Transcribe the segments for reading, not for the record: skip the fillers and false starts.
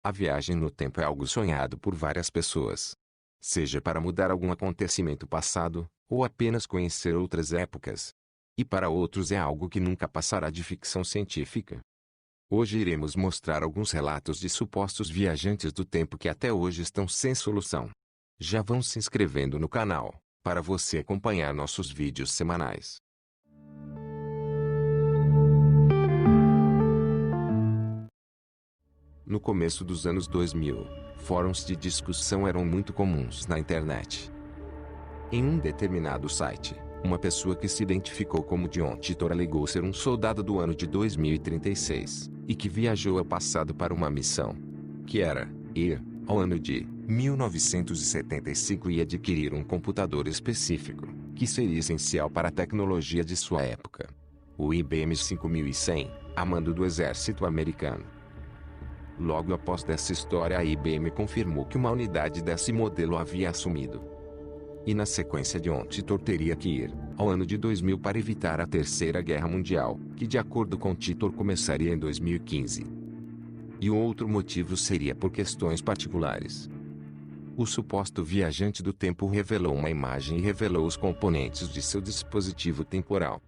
A viagem no tempo é algo sonhado por várias pessoas. Seja para mudar algum acontecimento passado, ou apenas conhecer outras épocas. E para outros é algo que nunca passará de ficção científica. Hoje iremos mostrar alguns relatos de supostos viajantes do tempo que até hoje estão sem solução. Já vão se inscrevendo no canal, para você acompanhar nossos vídeos semanais. No começo dos anos 2000, fóruns de discussão eram muito comuns na internet. Em um determinado site, uma pessoa que se identificou como John Titor alegou ser um soldado do ano de 2036, e que viajou ao passado para uma missão, que era ir ao ano de 1975 e adquirir um computador específico, que seria essencial para a tecnologia de sua época. O IBM 5100, a mando do exército americano. Logo após dessa história, a IBM confirmou que uma unidade desse modelo havia assumido. E na sequência, John Titor teria que ir ao ano de 2000 para evitar a Terceira Guerra Mundial, que de acordo com Titor começaria em 2015. E o outro motivo seria por questões particulares. O suposto viajante do tempo revelou uma imagem e revelou os componentes de seu dispositivo temporal.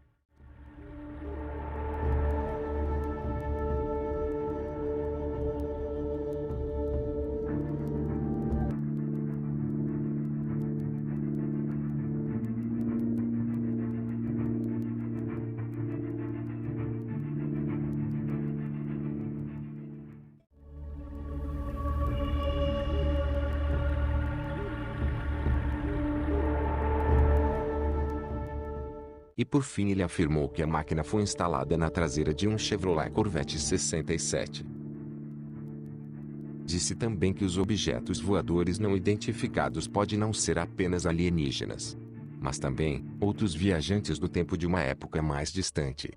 E por fim ele afirmou que a máquina foi instalada na traseira de um Chevrolet Corvette 67. Disse também que os objetos voadores não identificados podem não ser apenas alienígenas, mas também outros viajantes do tempo de uma época mais distante.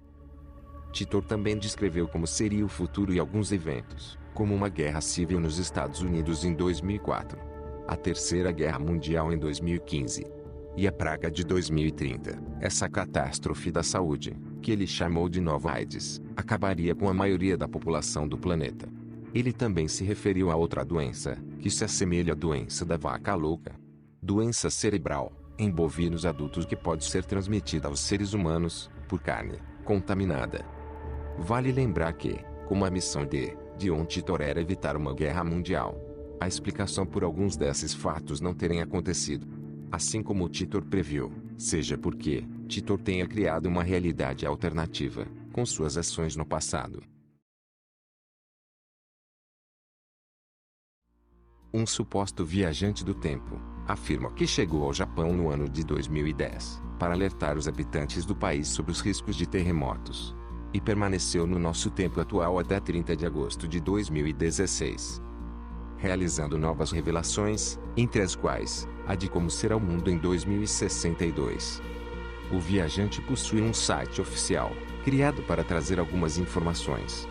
Titor também descreveu como seria o futuro e alguns eventos, como uma guerra civil nos Estados Unidos em 2004, a Terceira Guerra Mundial em 2015. E a praga de 2030, essa catástrofe da saúde, que ele chamou de nova AIDS, acabaria com a maioria da população do planeta. Ele também se referiu a outra doença, que se assemelha à doença da vaca louca. Doença cerebral, em bovinos adultos que pode ser transmitida aos seres humanos, por carne contaminada. Vale lembrar que, como a missão de John Titor era evitar uma guerra mundial, a explicação por alguns desses fatos não terem acontecido, assim como Titor previu, seja porque Titor tenha criado uma realidade alternativa, com suas ações no passado. Um suposto viajante do tempo afirma que chegou ao Japão no ano de 2010, para alertar os habitantes do país sobre os riscos de terremotos, e permaneceu no nosso tempo atual até 30 de agosto de 2016. Realizando novas revelações, entre as quais, a de como será o mundo em 2062. O viajante possui um site oficial, criado para trazer algumas informações.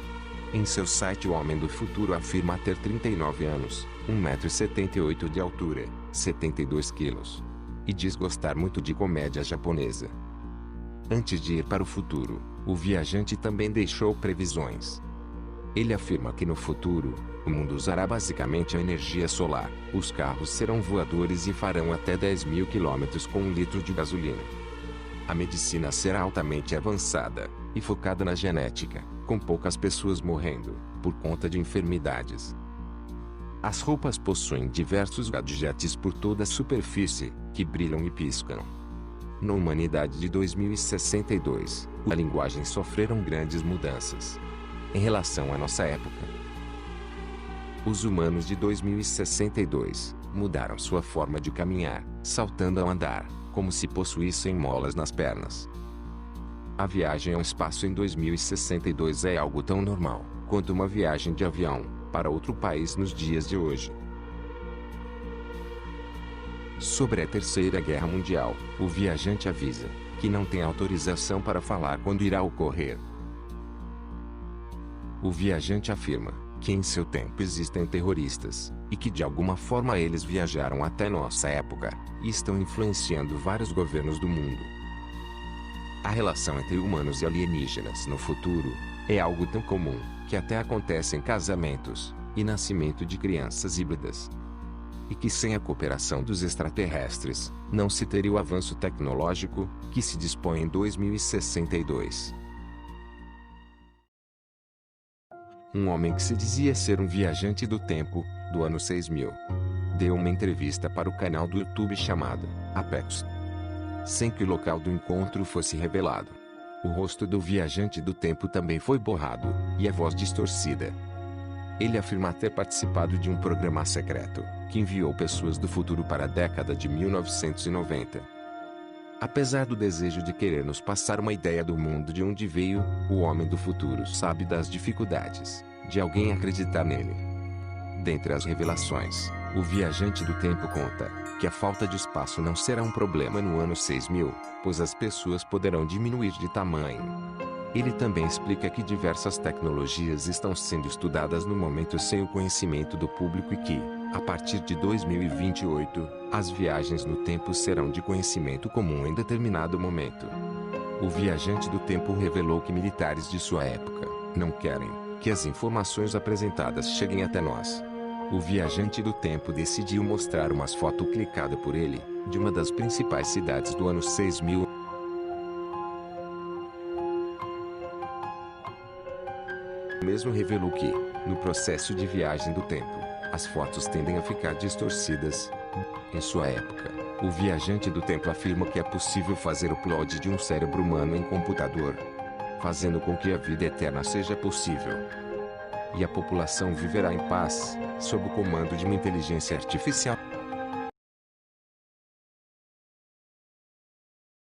Em seu site, o Homem do Futuro afirma ter 39 anos, 1,78 m de altura, 72 kg. E diz gostar muito de comédia japonesa. Antes de ir para o futuro, o viajante também deixou previsões. Ele afirma que no futuro, o mundo usará basicamente a energia solar, os carros serão voadores e farão até 10.000 km com 1 litro de gasolina. A medicina será altamente avançada, e focada na genética, com poucas pessoas morrendo, por conta de enfermidades. As roupas possuem diversos gadgets por toda a superfície, que brilham e piscam. Na humanidade de 2062, a linguagem sofreram grandes mudanças em relação à nossa época. Os humanos de 2062 mudaram sua forma de caminhar, saltando ao andar, como se possuíssem molas nas pernas. A viagem ao espaço em 2062 é algo tão normal quanto uma viagem de avião para outro país nos dias de hoje. Sobre a Terceira Guerra Mundial, o viajante avisa que não tem autorização para falar quando irá ocorrer. O viajante afirma que em seu tempo existem terroristas, e que de alguma forma eles viajaram até nossa época, e estão influenciando vários governos do mundo. A relação entre humanos e alienígenas no futuro é algo tão comum, que até acontece em casamentos, e nascimento de crianças híbridas. E que sem a cooperação dos extraterrestres, não se teria o avanço tecnológico que se dispõe em 2062. Um homem que se dizia ser um viajante do tempo, do ano 6000, deu uma entrevista para o canal do YouTube chamado Apex, sem que o local do encontro fosse revelado. O rosto do viajante do tempo também foi borrado, e a voz distorcida. Ele afirma ter participado de um programa secreto, que enviou pessoas do futuro para a década de 1990. Apesar do desejo de querer nos passar uma ideia do mundo de onde veio, o homem do futuro sabe das dificuldades de alguém acreditar nele. Dentre as revelações, o viajante do tempo conta que a falta de espaço não será um problema no ano 6000, pois as pessoas poderão diminuir de tamanho. Ele também explica que diversas tecnologias estão sendo estudadas no momento sem o conhecimento do público e que, a partir de 2028, as viagens no tempo serão de conhecimento comum em determinado momento. O viajante do tempo revelou que militares de sua época não querem que as informações apresentadas cheguem até nós. O viajante do tempo decidiu mostrar umas fotos clicadas por ele, de uma das principais cidades do ano 6000. Mesmo revelou que, no processo de viagem do tempo, as fotos tendem a ficar distorcidas. Em sua época, o viajante do tempo afirma que é possível fazer o upload de um cérebro humano em computador, fazendo com que a vida eterna seja possível. E a população viverá em paz, sob o comando de uma inteligência artificial.